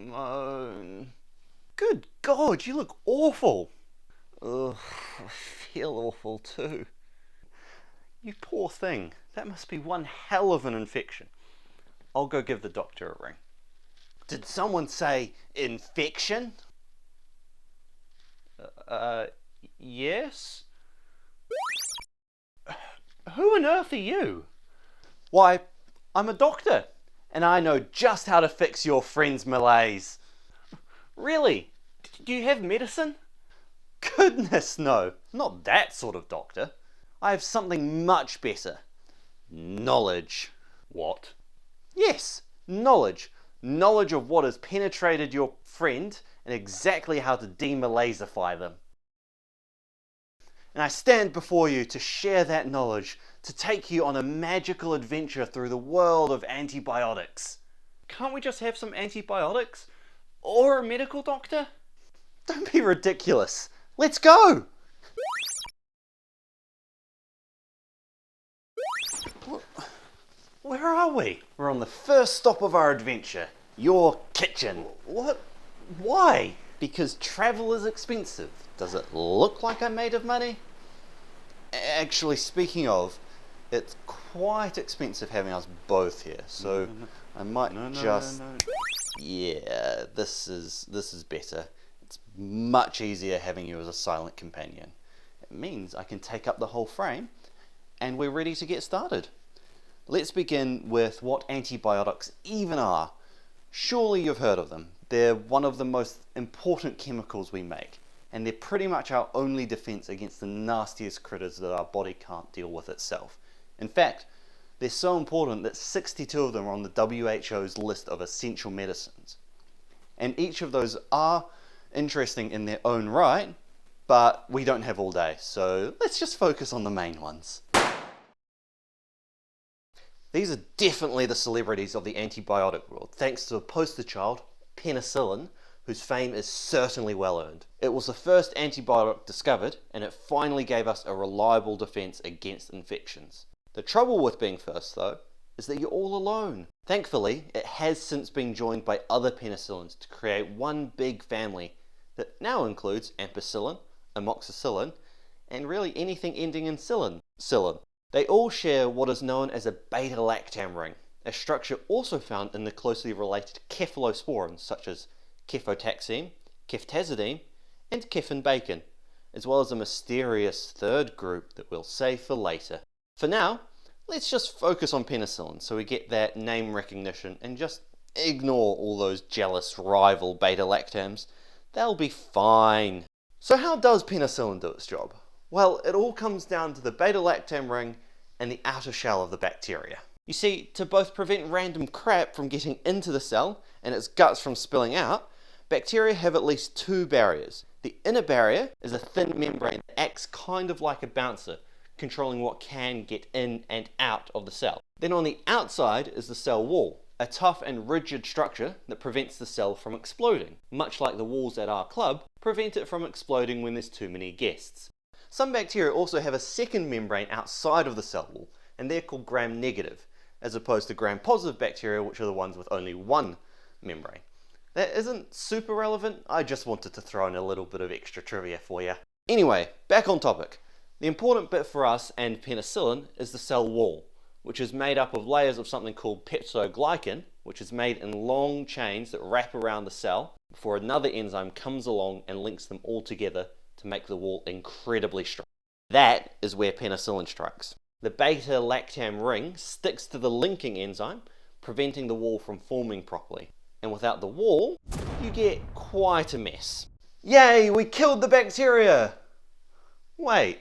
moan. Good God, you look awful. Ugh, I feel awful too. You poor thing, that must be one hell of an infection. I'll go give the doctor a ring. Did someone say infection? Yes? Who on earth are you? Why, I'm a doctor, and I know just how to fix your friend's malaise. Really? Do you have medicine? Goodness no, not that sort of doctor. I have something much better. Knowledge. What? Yes, knowledge. Knowledge of what has penetrated your friend and exactly how to demalazeify them. And I stand before you to share that knowledge, to take you on a magical adventure through the world of antibiotics. Can't we just have some antibiotics? Or a medical doctor? Don't be ridiculous. Let's go! Where are we? We're on the first stop of our adventure. Your kitchen. What? Why? Because travel is expensive. Does it look like I'm made of money? Actually, speaking of, it's quite expensive having us both here, so I might just... Yeah, this is better. It's much easier having you as a silent companion. It means I can take up the whole frame, and we're ready to get started. Let's begin with what antibiotics even are. Surely you've heard of them. They're one of the most important chemicals we make, and they're pretty much our only defense against the nastiest critters that our body can't deal with itself. In fact, they're so important that 62 of them are on the WHO's list of essential medicines. And each of those are interesting in their own right, but we don't have all day, so let's just focus on the main ones. These are definitely the celebrities of the antibiotic world, thanks to a poster child, Penicillin, whose fame is certainly well earned. It was the first antibiotic discovered, and it finally gave us a reliable defense against infections. The trouble with being first, though, is that you're all alone. Thankfully, it has since been joined by other penicillins to create one big family that now includes ampicillin, amoxicillin, and really anything ending in -cillin. They all share what is known as a beta-lactam ring, a structure also found in the closely related cephalosporins such as cefotaxime, ceftazidime, and cefin-bacon, as well as a mysterious third group that we'll save for later. For now, let's just focus on penicillin so we get that name recognition and just ignore all those jealous rival beta-lactams. They'll be fine. So how does penicillin do its job? Well, it all comes down to the beta-lactam ring and the outer shell of the bacteria. You see, to both prevent random crap from getting into the cell and its guts from spilling out, bacteria have at least two barriers. The inner barrier is a thin membrane that acts kind of like a bouncer, controlling what can get in and out of the cell. Then on the outside is the cell wall, a tough and rigid structure that prevents the cell from exploding, much like the walls at our club prevent it from exploding when there's too many guests. Some bacteria also have a second membrane outside of the cell wall, and they're called gram-negative, as opposed to gram-positive bacteria, which are the ones with only one membrane. That isn't super relevant, I just wanted to throw in a little bit of extra trivia for you. Anyway, back on topic. The important bit for us and penicillin is the cell wall, which is made up of layers of something called peptidoglycan, which is made in long chains that wrap around the cell before another enzyme comes along and links them all together to make the wall incredibly strong. That is where penicillin strikes. The beta-lactam ring sticks to the linking enzyme, preventing the wall from forming properly. And without the wall, you get quite a mess. Yay, we killed the bacteria! Wait,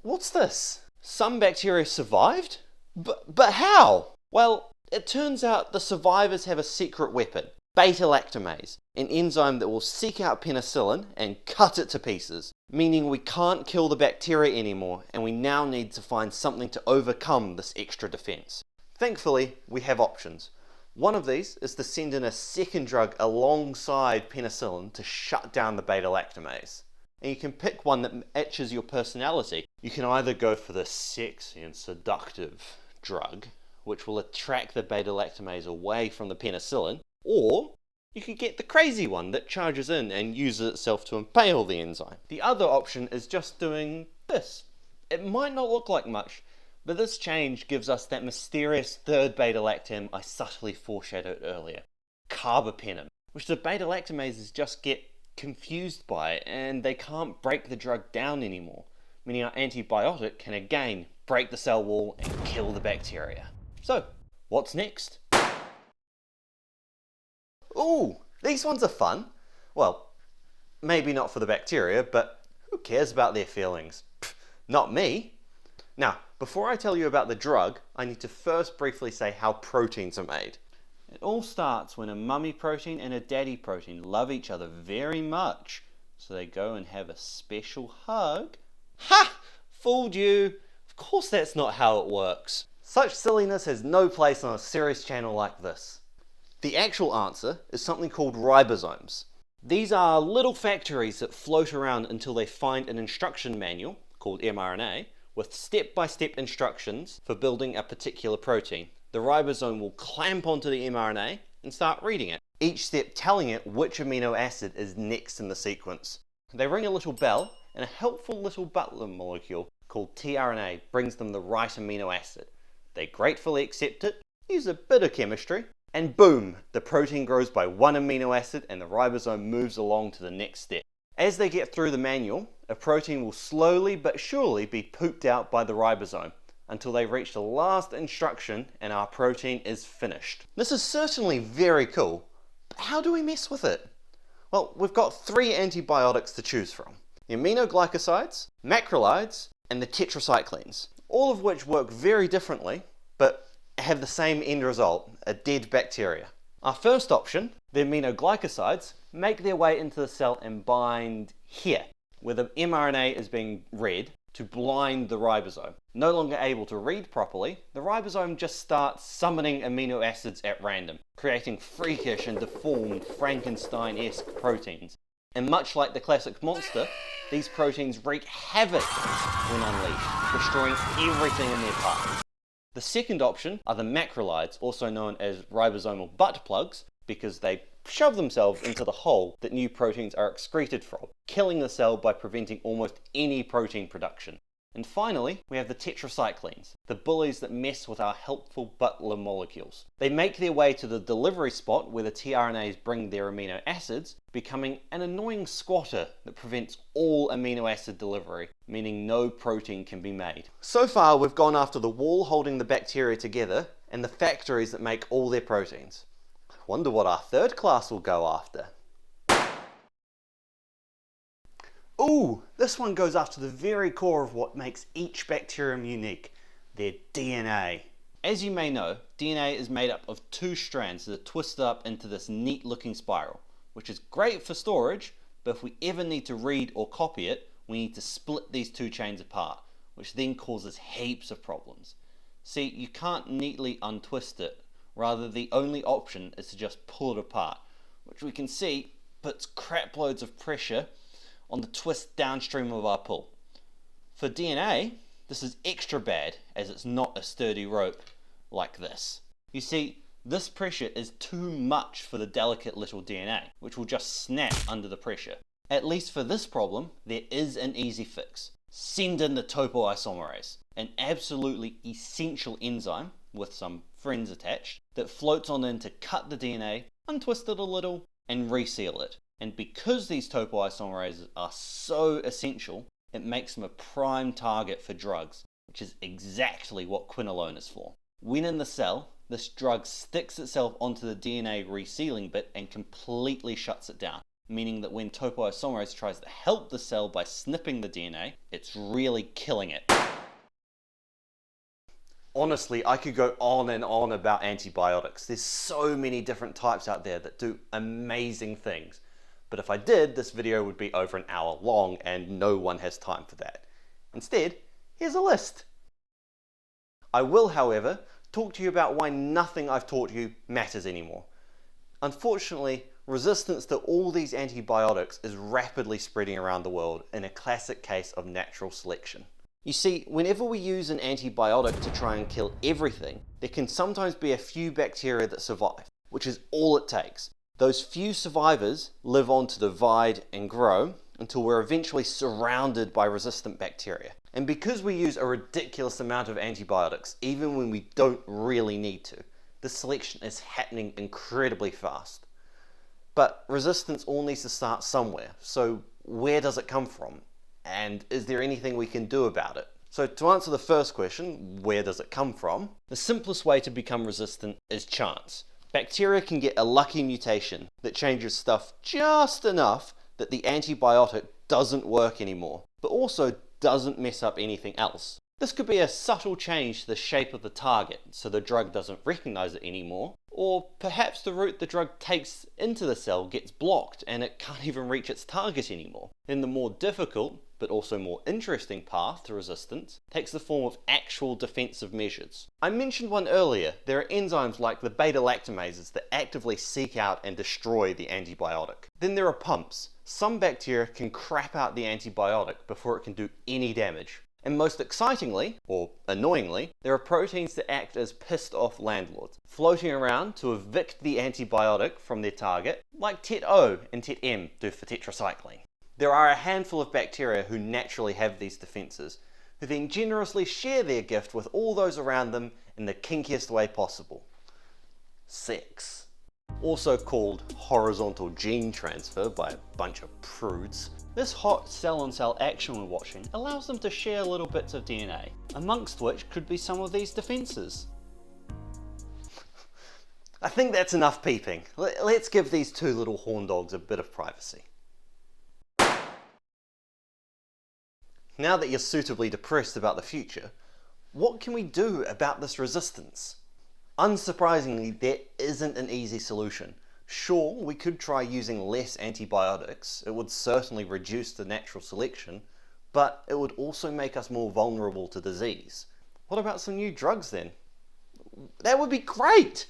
what's this? Some bacteria survived? But how? Well, it turns out the survivors have a secret weapon. Beta-lactamase, an enzyme that will seek out penicillin and cut it to pieces, meaning we can't kill the bacteria anymore and we now need to find something to overcome this extra defense. Thankfully, we have options. One of these is to send in a second drug alongside penicillin to shut down the beta-lactamase. And you can pick one that matches your personality. You can either go for the sexy and seductive drug, which will attract the beta-lactamase away from the penicillin, or you could get the crazy one that charges in and uses itself to impale the enzyme. The other option is just doing this. It might not look like much, but this change gives us that mysterious third beta-lactam I subtly foreshadowed earlier, Carbapenem, which the beta-lactamases just get confused by and they can't break the drug down anymore, meaning our antibiotic can again break the cell wall and kill the bacteria. So, what's next? Ooh, these ones are fun. Well, maybe not for the bacteria, but who cares about their feelings? Pfft, not me. Now, before I tell you about the drug, I need to first briefly say how proteins are made. It all starts when a mummy protein and a daddy protein love each other very much, so they go and have a special hug. Ha! Fooled you! Of course that's not how it works. Such silliness has no place on a serious channel like this. The actual answer is something called ribosomes. These are little factories that float around until they find an instruction manual, called mRNA, with step-by-step instructions for building a particular protein. The ribosome will clamp onto the mRNA and start reading it, each step telling it which amino acid is next in the sequence. They ring a little bell, and a helpful little butler molecule called tRNA brings them the right amino acid. They gratefully accept it, use a bit of chemistry, and boom, the protein grows by one amino acid and the ribosome moves along to the next step. As they get through the manual, a protein will slowly but surely be pooped out by the ribosome until they reach the last instruction and our protein is finished. This is certainly very cool, but how do we mess with it? Well, we've got 3 antibiotics to choose from: the Aminoglycosides, Macrolides, and the Tetracyclines, all of which work very differently, but have the same end result, a dead bacteria. Our first option, the aminoglycosides, make their way into the cell and bind here, where the mRNA is being read, to blind the ribosome. No longer able to read properly, the ribosome just starts summoning amino acids at random, creating freakish and deformed Frankenstein-esque proteins. And much like the classic monster, these proteins wreak havoc when unleashed, destroying everything in their path. The second option are the macrolides, also known as ribosomal butt plugs, because they shove themselves into the hole that new proteins are excreted from, killing the cell by preventing almost any protein production. And finally, we have the tetracyclines, the bullies that mess with our helpful butler molecules. They make their way to the delivery spot where the tRNAs bring their amino acids, becoming an annoying squatter that prevents all amino acid delivery, meaning no protein can be made. So far, we've gone after the wall holding the bacteria together and the factories that make all their proteins. I wonder what our third class will go after. Ooh, this one goes after the very core of what makes each bacterium unique, their DNA. As you may know, DNA is made up of 2 strands that are twisted up into this neat looking spiral, which is great for storage, but if we ever need to read or copy it, we need to split these 2 chains apart, which then causes heaps of problems. See, you can't neatly untwist it, rather the only option is to just pull it apart, which we can see puts crap loads of pressure on the twist downstream of our pull. For DNA, this is extra bad as it's not a sturdy rope like this. You see, this pressure is too much for the delicate little DNA, which will just snap under the pressure. At least for this problem, there is an easy fix. Send in the topoisomerase, an absolutely essential enzyme with some friends attached that floats on in to cut the DNA, untwist it a little, and reseal it. And because these topoisomerases are so essential, it makes them a prime target for drugs, which is exactly what Quinolone is for. When in the cell, this drug sticks itself onto the DNA resealing bit and completely shuts it down, meaning that when topoisomerase tries to help the cell by snipping the DNA, it's really killing it. Honestly, I could go on and on about antibiotics. There's so many different types out there that do amazing things. But if I did, this video would be over an hour long and no one has time for that. Instead, here's a list. I will, however, talk to you about why nothing I've taught you matters anymore. Unfortunately, resistance to all these antibiotics is rapidly spreading around the world in a classic case of natural selection. You see, whenever we use an antibiotic to try and kill everything, there can sometimes be a few bacteria that survive, which is all it takes. Those few survivors live on to divide and grow until we're eventually surrounded by resistant bacteria. And because we use a ridiculous amount of antibiotics, even when we don't really need to, this selection is happening incredibly fast. But resistance all needs to start somewhere, so where does it come from? And is there anything we can do about it? So to answer the first question, where does it come from? The simplest way to become resistant is chance. Bacteria can get a lucky mutation that changes stuff just enough that the antibiotic doesn't work anymore, but also doesn't mess up anything else. This could be a subtle change to the shape of the target, so the drug doesn't recognize it anymore, or perhaps the route the drug takes into the cell gets blocked and it can't even reach its target anymore. Then the more difficult, but also more interesting path to resistance takes the form of actual defensive measures. I mentioned one earlier. There are enzymes like the beta-lactamases that actively seek out and destroy the antibiotic. Then there are pumps. Some bacteria can crap out the antibiotic before it can do any damage. And most excitingly, or annoyingly, there are proteins that act as pissed off landlords, floating around to evict the antibiotic from their target, like Tet-O and Tet-M do for Tetracycline. There are a handful of bacteria who naturally have these defenses, who then generously share their gift with all those around them in the kinkiest way possible. Sex. Also called horizontal gene transfer by a bunch of prudes. This hot cell-on-cell action we're watching allows them to share little bits of DNA, amongst which could be some of these defenses. I think that's enough peeping. Let's give these two little horn dogs a bit of privacy. Now that you're suitably depressed about the future, what can we do about this resistance? Unsurprisingly, there isn't an easy solution. Sure, we could try using less antibiotics. It would certainly reduce the natural selection, but it would also make us more vulnerable to disease. What about some new drugs then? That would be great!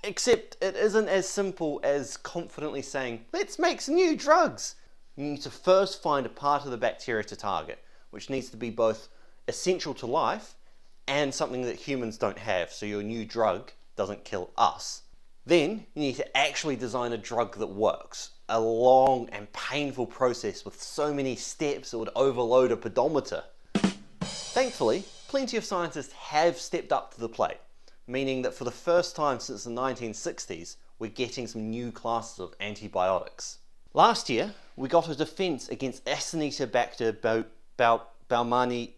Except it isn't as simple as confidently saying, let's make some new drugs. You need to first find a part of the bacteria to target, which needs to be both essential to life and something that humans don't have, so your new drug doesn't kill us. Then you need to actually design a drug that works. A long and painful process with so many steps it would overload a pedometer. Thankfully, plenty of scientists have stepped up to the plate, meaning that for the first time since the 1960s, we're getting some new classes of antibiotics. Last year, we got a defense against Acinetobacter baumannii,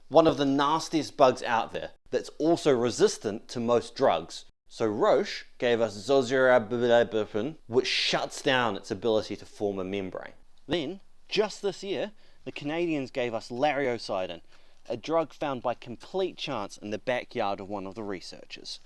one of the nastiest bugs out there that's also resistant to most drugs. So Roche gave us Zosurabalpin, which shuts down its ability to form a membrane. Then, just this year, the Canadians gave us Lariocidin, a drug found by complete chance in the backyard of one of the researchers.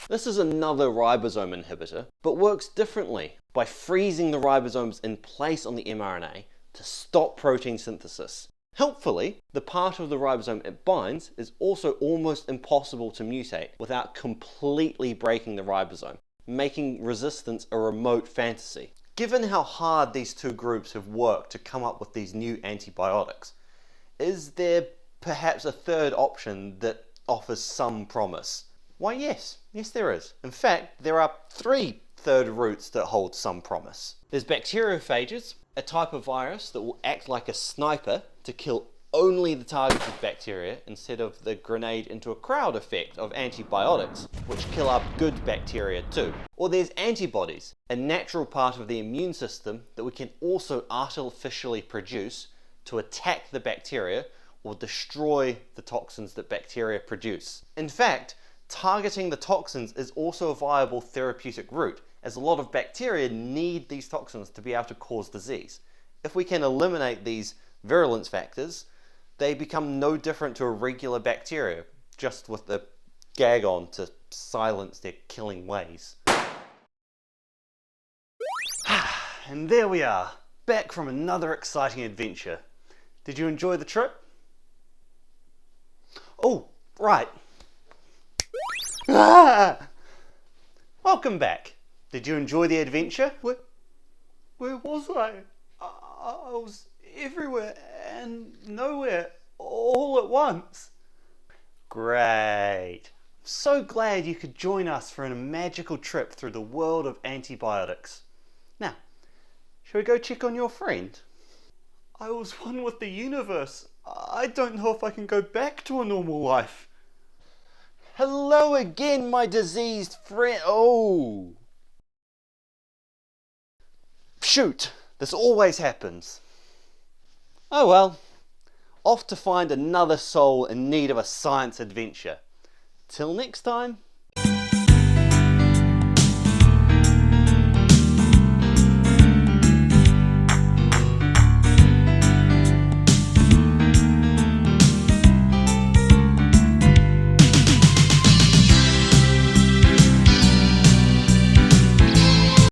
This is another ribosome inhibitor, but works differently by freezing the ribosomes in place on the mRNA to stop protein synthesis. Helpfully, the part of the ribosome it binds is also almost impossible to mutate without completely breaking the ribosome, making resistance a remote fantasy. Given how hard these two groups have worked to come up with these new antibiotics, is there perhaps a third option that offers some promise? Why yes there is. In fact, there are 3 third routes that hold some promise. There's bacteriophages, a type of virus that will act like a sniper to kill only the targeted bacteria instead of the grenade into a crowd effect of antibiotics, which kill up good bacteria too. Or there's antibodies, a natural part of the immune system that we can also artificially produce to attack the bacteria or destroy the toxins that bacteria produce. In fact, targeting the toxins is also a viable therapeutic route, as a lot of bacteria need these toxins to be able to cause disease. If we can eliminate these virulence factors, they become no different to a regular bacteria, just with the gag on to silence their killing ways. And there we are, back from another exciting adventure. Did you enjoy the trip? Oh, right. Welcome back. Did you enjoy the adventure? Where was I? I was everywhere and nowhere all at once. Great. So glad you could join us for a magical trip through the world of antibiotics. Now, shall we go check on your friend? I was one with the universe. I don't know if I can go back to a normal life. Hello again, my diseased friend. Oh! Shoot, this always happens. Oh well, off to find another soul in need of a science adventure. Till next time.